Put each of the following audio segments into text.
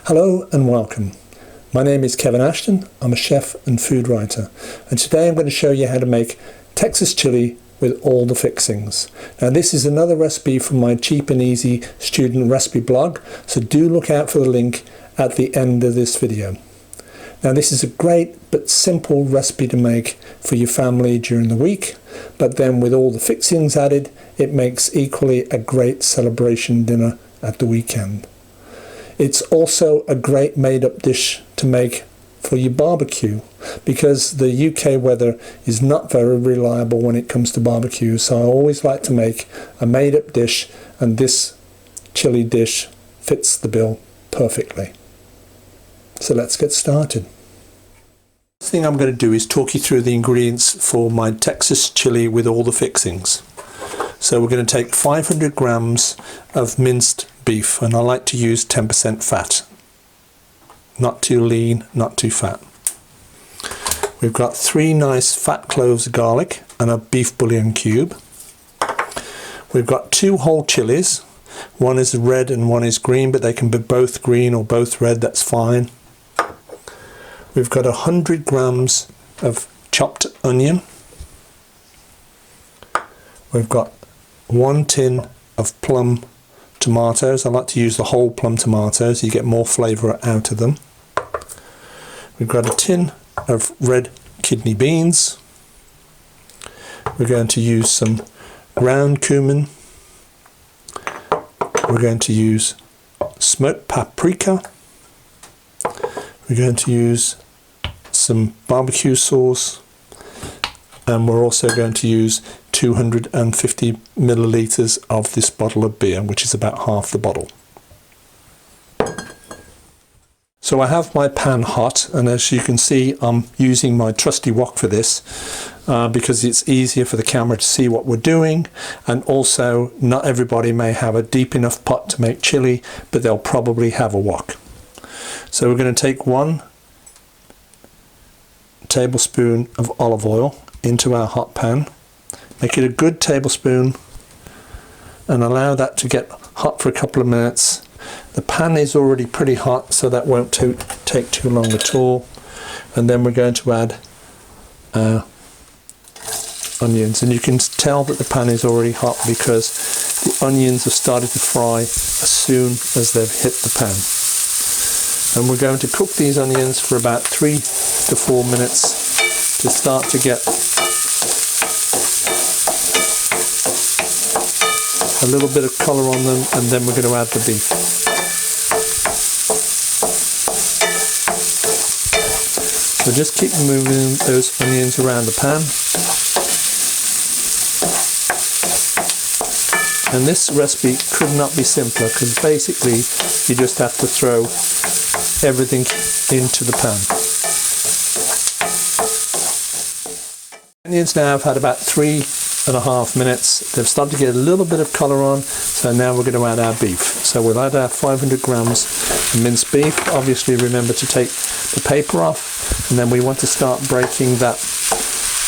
Hello and welcome. My name is Kevin Ashton. I'm a chef and food writer, and today I'm going to show you how to make Texas chili with all the fixings. Now this is another recipe from my cheap and easy student recipe blog, so do look out for the link at the end of this video. Now this is a great but simple recipe to make for your family during the week, but then with all the fixings added, it makes equally a great celebration dinner at the weekend. It's also a great made-up dish to make for your barbecue, because the UK weather is not very reliable when it comes to barbecue, so I always like to make a made-up dish, and this chili dish fits the bill perfectly. So let's get started. The first thing I'm going to do is talk you through the ingredients for my Texas chili with all the fixings. So we're going to take 500 grams of minced beef, and I like to use 10% fat. Not too lean, not too fat. We've got 3 nice fat cloves of garlic and a beef bouillon cube. We've got 2 whole chilies. One is red and one is green, but they can be both green or both red, that's fine. We've got 100 grams of chopped onion. We've got 1 tin of plum tomatoes. I like to use the whole plum tomatoes, you get more flavour out of them. We've got a tin of red kidney beans. We're going to use some ground cumin. We're going to use smoked paprika. We're going to use some barbecue sauce, and we're also going to use 250 millilitres of this bottle of beer, which is about half the bottle. So I have my pan hot, and as you can see I'm using my trusty wok for this because it's easier for the camera to see what we're doing, and also not everybody may have a deep enough pot to make chili, but they'll probably have a wok. So we're going to take 1 tablespoon of olive oil into our hot pan. Make it a good tablespoon and allow that to get hot for a couple of minutes. The pan is already pretty hot, so that won't take too long at all. And then we're going to add our onions, and you can tell that the pan is already hot because the onions have started to fry as soon as they've hit the pan. And we're going to cook these onions for about 3 to 4 minutes to start to get a little bit of colour on them, and then we're going to add the beef. So just keep moving those onions around the pan. And this recipe could not be simpler, because basically you just have to throw everything into the pan. Onions now have had about 3.5 minutes. They've started to get a little bit of colour on, so now we're going to add our beef. So we'll add our 500 grams of minced beef. Obviously remember to take the paper off, and then we want to start breaking that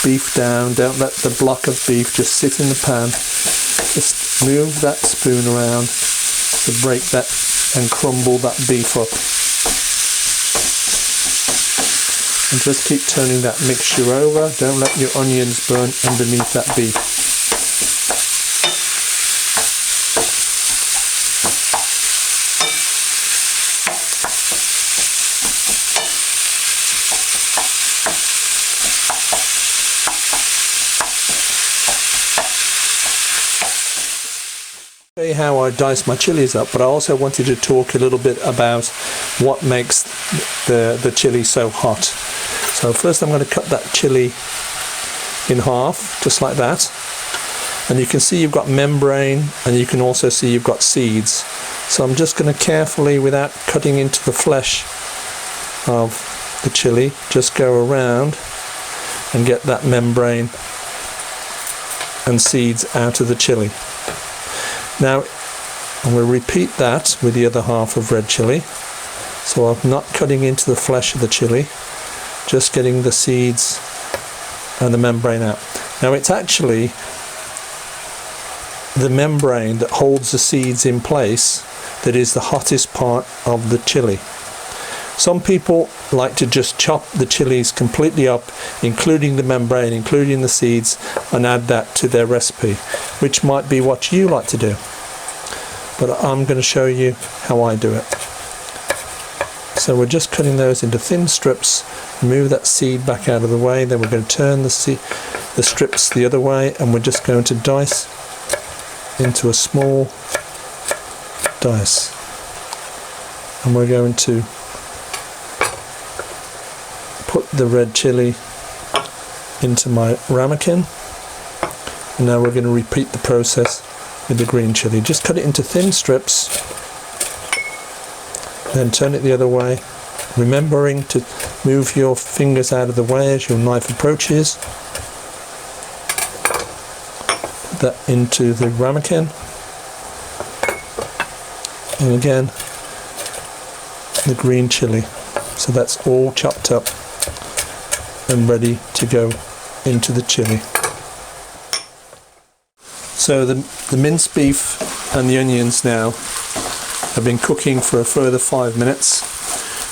beef down. Don't let the block of beef just sit in the pan. Just move that spoon around to break that and crumble that beef up. And just keep turning that mixture over. Don't let your onions burn underneath that beef. I'll show you how I dice my chilies up, but I also wanted to talk a little bit about what makes the chili so hot. So first I'm going to cut that chili in half, just like that. And you can see you've got membrane, and you can also see you've got seeds. So I'm just going to carefully, without cutting into the flesh of the chili, just go around and get that membrane and seeds out of the chili. Now I'm going to repeat that with the other half of red chili. So I'm not cutting into the flesh of the chili, just getting the seeds and the membrane out. Now it's actually the membrane that holds the seeds in place that is the hottest part of the chili. Some people like to just chop the chilies completely up, including the membrane, including the seeds, and add that to their recipe, which might be what you like to do. But I'm going to show you how I do it. So we're just cutting those into thin strips, move that seed back out of the way, then we're going to turn the strips the other way, and we're just going to dice into a small dice. And we're going to put the red chili into my ramekin, and now we're going to repeat the process with the green chili. Just cut it into thin strips, then turn it the other way, remembering to move your fingers out of the way as your knife approaches. Put that into the ramekin, and again the green chili. So that's all chopped up and ready to go into the chili. So the minced beef and the onions now have been cooking for a further 5 minutes,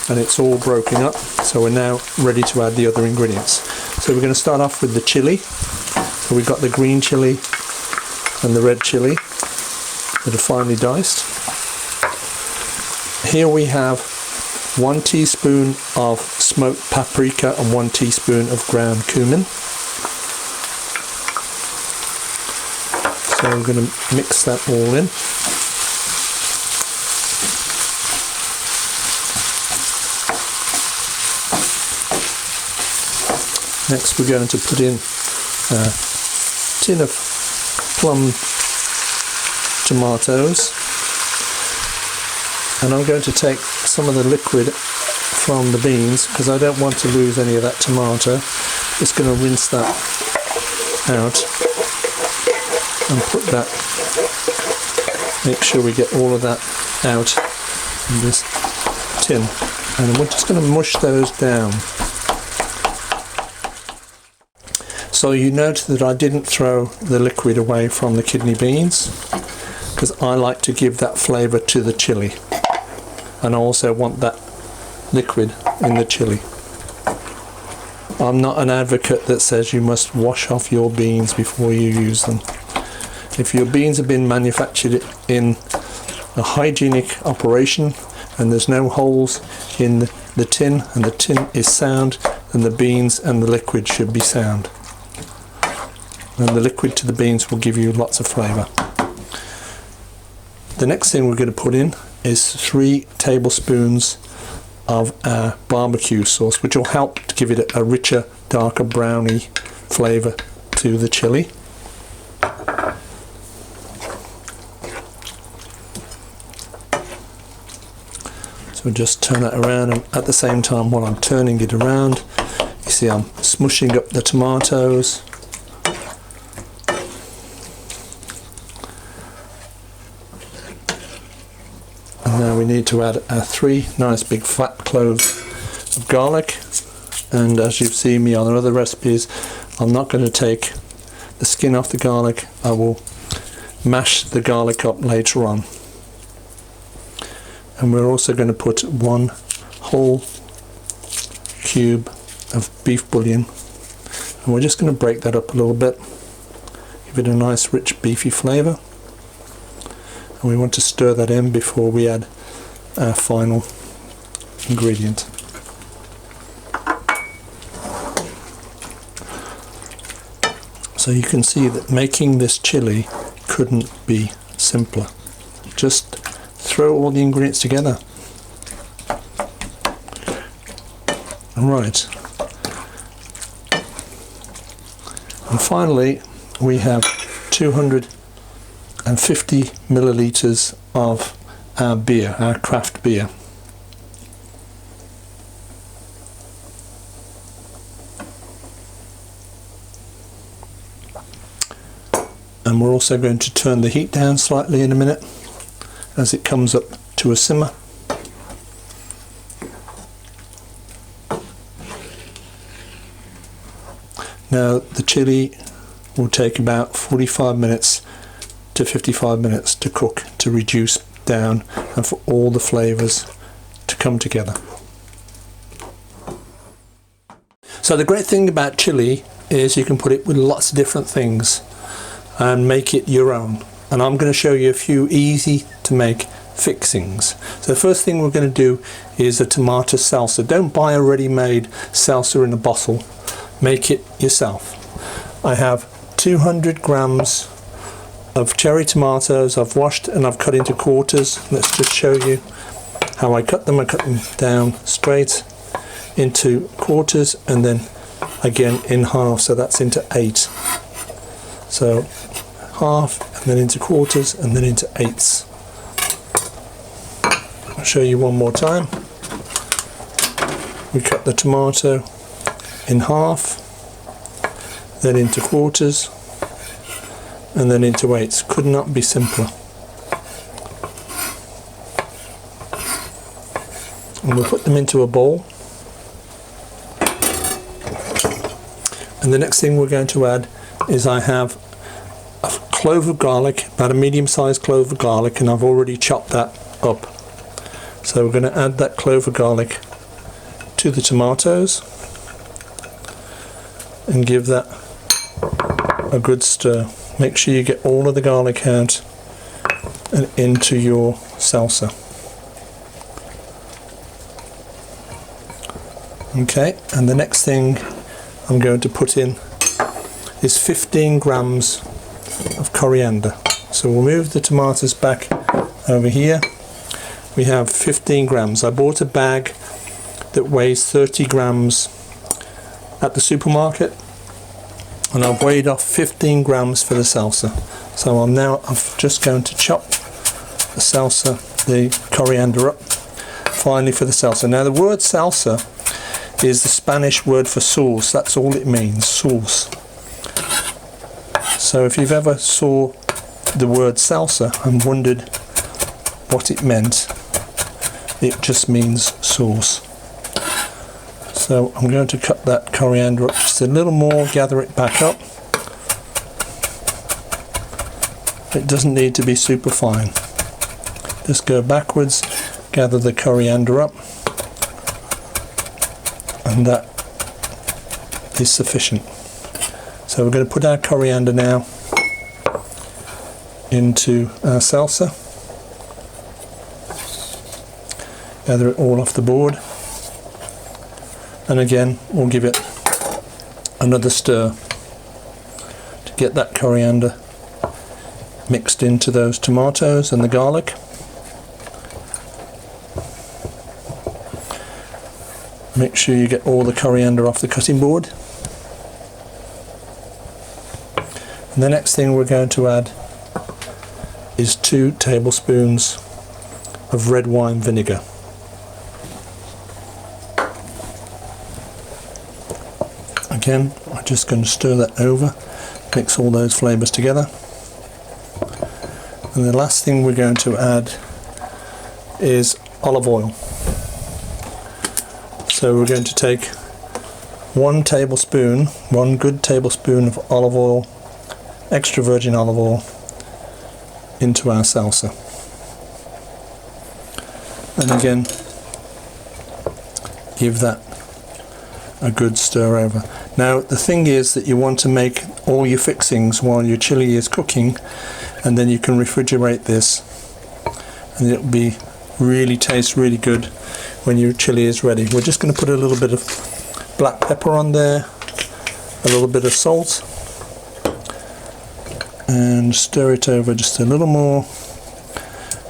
and it's all broken up, so we're now ready to add the other ingredients. So we're going to start off with the chili. So we've got the green chili and the red chili that are finely diced. Here we have 1 teaspoon of smoked paprika and 1 teaspoon of ground cumin. So I'm going to mix that all in. Next we're going to put in a tin of plum tomatoes, and I'm going to take some of the liquid from the beans because I don't want to lose any of that tomato. Just going to rinse that out and put that, make sure we get all of that out in this tin, and we're just going to mush those down. So you note that I didn't throw the liquid away from the kidney beans because I like to give that flavour to the chili, and I also want that liquid in the chili. I'm not an advocate that says you must wash off your beans before you use them. If your beans have been manufactured in a hygienic operation and there's no holes in the tin and the tin is sound, then the beans and the liquid should be sound. And the liquid to the beans will give you lots of flavour. The next thing we're going to put in is 3 tablespoons of our barbecue sauce, which will help to give it a richer, darker, browny flavour to the chili. So just turn that around, and at the same time while I'm turning it around, you see I'm smushing up the tomatoes. And now we need to add 3 nice big fat cloves of garlic, and as you've seen me on other recipes, I'm not going to take the skin off the garlic. I will mash the garlic up later on. And we're also going to put 1 whole cube of beef bouillon, and we're just going to break that up a little bit, give it a nice rich beefy flavour. And we want to stir that in before we add our final ingredient. So you can see that making this chili couldn't be simpler. Just throw all the ingredients together. Right. And finally we have 250 millilitres of our beer, our craft beer. And we're also going to turn the heat down slightly in a minute as it comes up to a simmer. Now the chili will take about 45 minutes to 55 minutes to cook, to reduce down and for all the flavours to come together. So the great thing about chili is you can put it with lots of different things and make it your own. And I'm going to show you a few easy to make fixings. So the first thing we're going to do is a tomato salsa. Don't buy a ready-made salsa in a bottle. Make it yourself. I have 200 grams of cherry tomatoes. I've washed and I've cut into quarters. Let's just show you how I cut them. I cut them down straight into quarters and then again in half, so that's into 8. So half and then into quarters and then into 8s. I'll show you one more time. We cut the tomato in half, then into quarters and then into 8s. Could not be simpler. And we'll put them into a bowl. And the next thing we're going to add is I have a clove of garlic, about a medium-sized clove of garlic, and I've already chopped that up. So we're going to add that clove of garlic to the tomatoes and give that a good stir. Make sure you get all of the garlic out and into your salsa. Okay, and the next thing I'm going to put in is 15 grams of coriander. So we'll move the tomatoes back over here. We have 15 grams. I bought a bag that weighs 30 grams at the supermarket, and I've weighed off 15 grams for the salsa. So I'm just going to chop the salsa, the coriander up finely for the salsa. Now the word salsa is the Spanish word for sauce. That's all it means, sauce. So if you've ever saw the word salsa and wondered what it meant, it just means sauce. So I'm going to cut that coriander up just a little more, gather it back up. It doesn't need to be super fine. Just go backwards, gather the coriander up, and that is sufficient. So we're going to put our coriander now into our salsa. Gather it all off the board, and again we'll give it another stir to get that coriander mixed into those tomatoes and the garlic. Make sure you get all the coriander off the cutting board. And the next thing we're going to add is 2 tablespoons of red wine vinegar. Again, I'm just going to stir that over, mix all those flavours together. And the last thing we're going to add is olive oil. So we're going to take 1 tablespoon, 1 good tablespoon of olive oil, extra virgin olive oil, into our salsa. And again, give that a good stir over. Now the thing is that you want to make all your fixings while your chili is cooking, and then you can refrigerate this and it'll be taste really good when your chili is ready. We're just going to put a little bit of black pepper on there, a little bit of salt, and stir it over just a little more,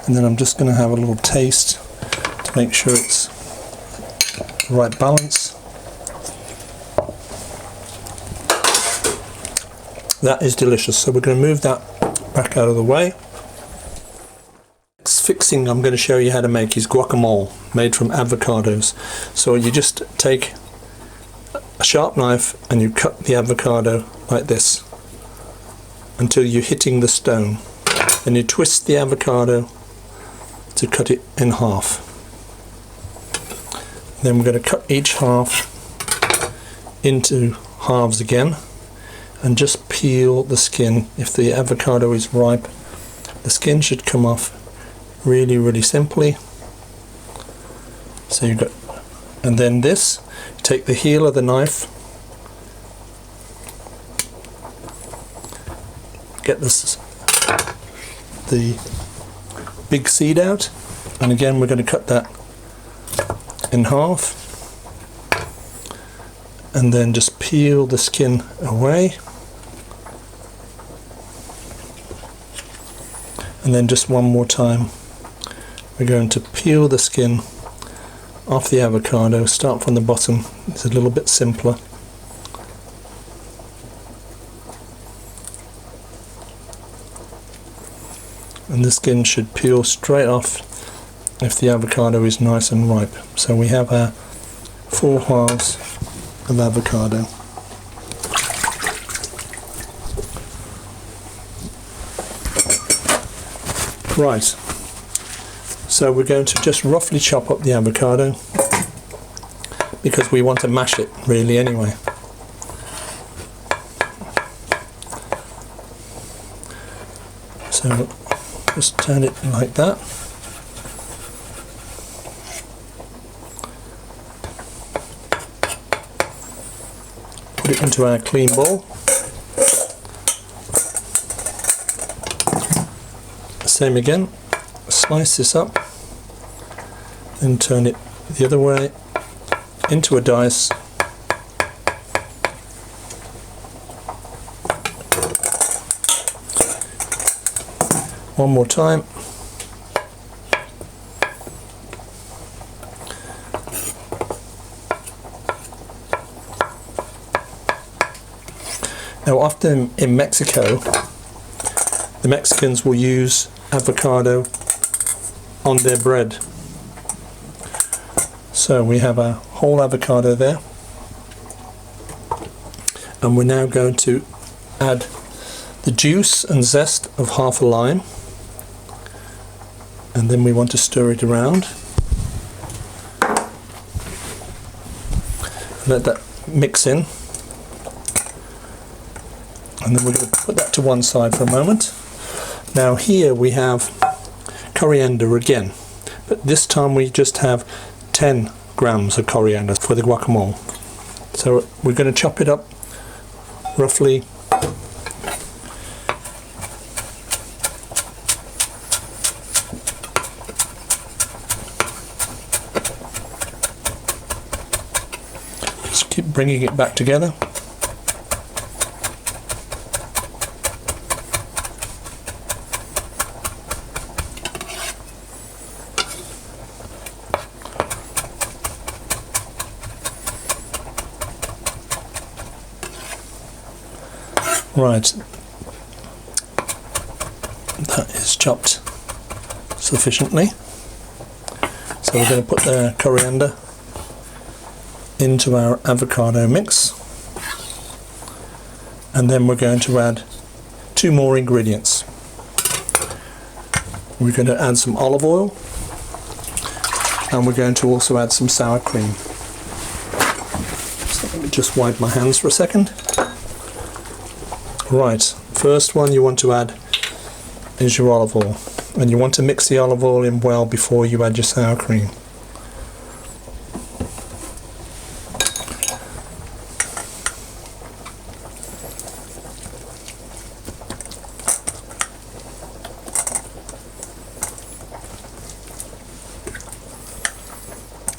and then I'm just going to have a little taste to make sure it's the right balance. That is delicious. So we're going to move that back out of the way. Next fixing I'm going to show you how to make is guacamole, made from avocados. So you just take a sharp knife and you cut the avocado like this until you're hitting the stone. Then you twist the avocado to cut it in half. Then we're going to cut each half into halves again and just peel the skin. If the avocado is ripe, the skin should come off really simply. So you've got, and then this, take the heel of the knife get the big seed out, and again we're going to cut that in half and then just peel the skin away, and then just one more time we're going to peel the skin off the avocado. Start from the bottom, it's a little bit simpler. And the skin should peel straight off if the avocado is nice and ripe. So we have our 4 halves of avocado. Right, so we're going to just roughly chop up the avocado because we want to mash it really anyway. So just turn it like that. Put it into our clean bowl. Same again, slice this up and turn it the other way into a dice. One more time. Now often in Mexico, the Mexicans will use avocado on their bread. So we have a whole avocado there, and we're now going to add the juice and zest of half a lime, and then we want to stir it around. Let that mix in, and then we're going to put that to one side for a moment. Now here we have coriander again, but this time we just have 10 grams of coriander for the guacamole. So we're going to chop it up roughly just keep bringing it back together. Right, that is chopped sufficiently. So we're going to put the coriander into our avocado mix, and then we're going to add 2 more ingredients. We're going to add some olive oil, and we're going to also add some sour cream. So let me just wipe my hands for a second. Right, first one you want to add is your olive oil, and you want to mix the olive oil in well before you add your sour cream.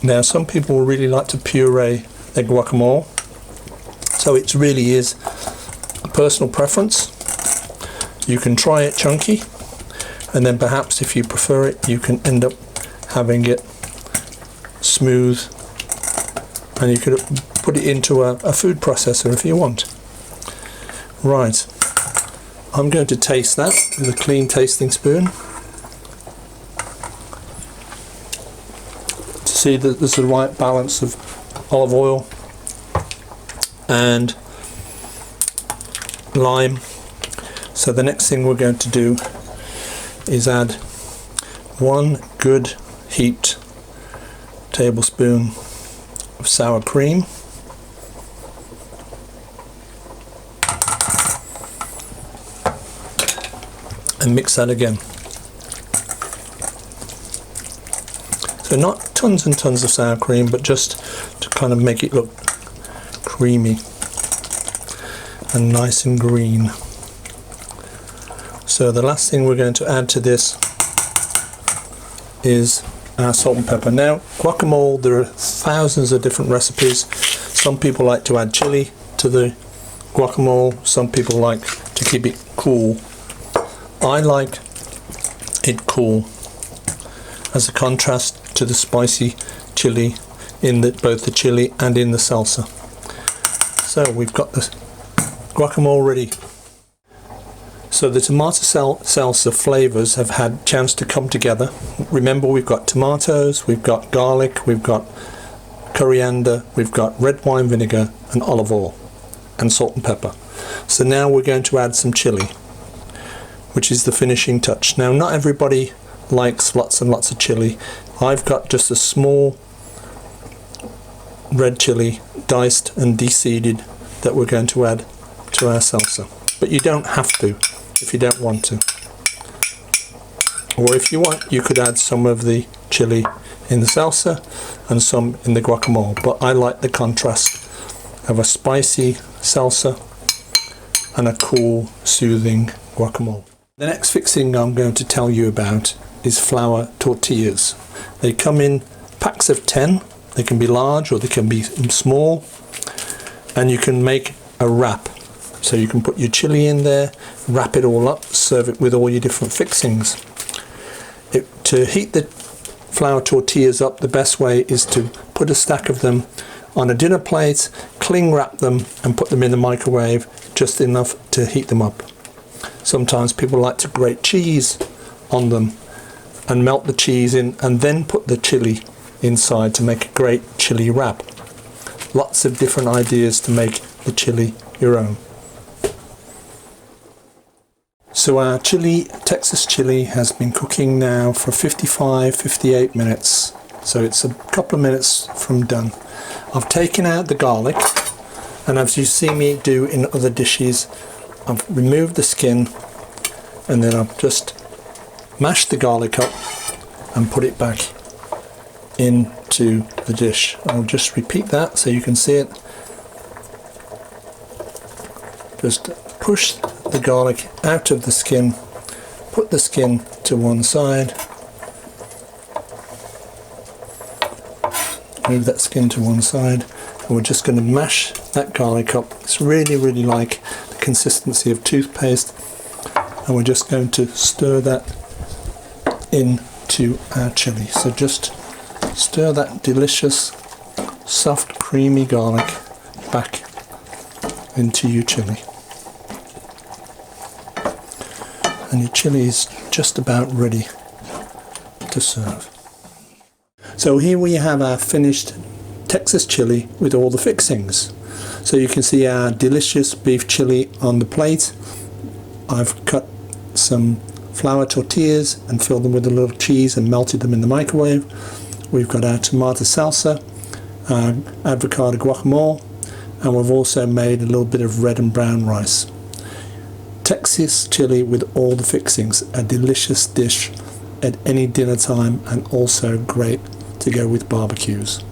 Now some people really like to puree their guacamole, so it really is personal preference. You can try it chunky, and then perhaps if you prefer it you can end up having it smooth, and you could put it into a food processor if you want. Right, I'm going to taste that with a clean tasting spoon to see that there's the right balance of olive oil and lime. So the next thing we're going to do is add 1 good heaped tablespoon of sour cream, and mix that again. So not tons and tons of sour cream, but just to kind of make it look creamy and nice and green. So the last thing we're going to add to this is our salt and pepper. Now guacamole, there are thousands of different recipes. Some people like to add chili to the guacamole, some people like to keep it cool. I like it cool as a contrast to the spicy chili in both the chili and in the salsa. So we've got the guacamole ready. So the tomato salsa flavors have had a chance to come together. Remember, we've got tomatoes, we've got garlic, we've got coriander, we've got red wine vinegar and olive oil and salt and pepper. So now we're going to add some chili, which is the finishing touch. Now not everybody likes lots and lots of chili. I've got just a small red chili, diced and de-seeded, that we're going to add to our salsa. But you don't have to if you don't want to. Or if you want, you could add some of the chili in the salsa and some in the guacamole. But I like the contrast of a spicy salsa and a cool, soothing guacamole. The next fixing I'm going to tell you about is flour tortillas. They come in packs of 10. They can be large or they can be small, and you can make a wrap. So you can put your chili in there, wrap it all up, serve it with all your different fixings. To heat the flour tortillas up, the best way is to put a stack of them on a dinner plate, cling wrap them and put them in the microwave just enough to heat them up. Sometimes people like to grate cheese on them and melt the cheese in and then put the chili inside to make a great chili wrap. Lots of different ideas to make the chili your own. So our chili, Texas chili, has been cooking now for 55-58 minutes. So it's a couple of minutes from done. I've taken out the garlic, and as you see me do in other dishes, I've removed the skin and then I've just mashed the garlic up and put it back into the dish. I'll just repeat that so you can see it. Just push the garlic out of the skin, put the skin to one side, move that skin to one side, and we're just going to mash that garlic up. It's really like the consistency of toothpaste, and we're just going to stir that into our chili. So just stir that delicious, soft, creamy garlic back into your chili. And your chili is just about ready to serve. So here we have our finished Texas chili with all the fixings. So you can see our delicious beef chili on the plate. I've cut some flour tortillas and filled them with a little cheese and melted them in the microwave. We've got our tomato salsa, our avocado guacamole, and we've also made a little bit of red and brown rice. Texas chili with all the fixings, a delicious dish at any dinner time and also great to go with barbecues.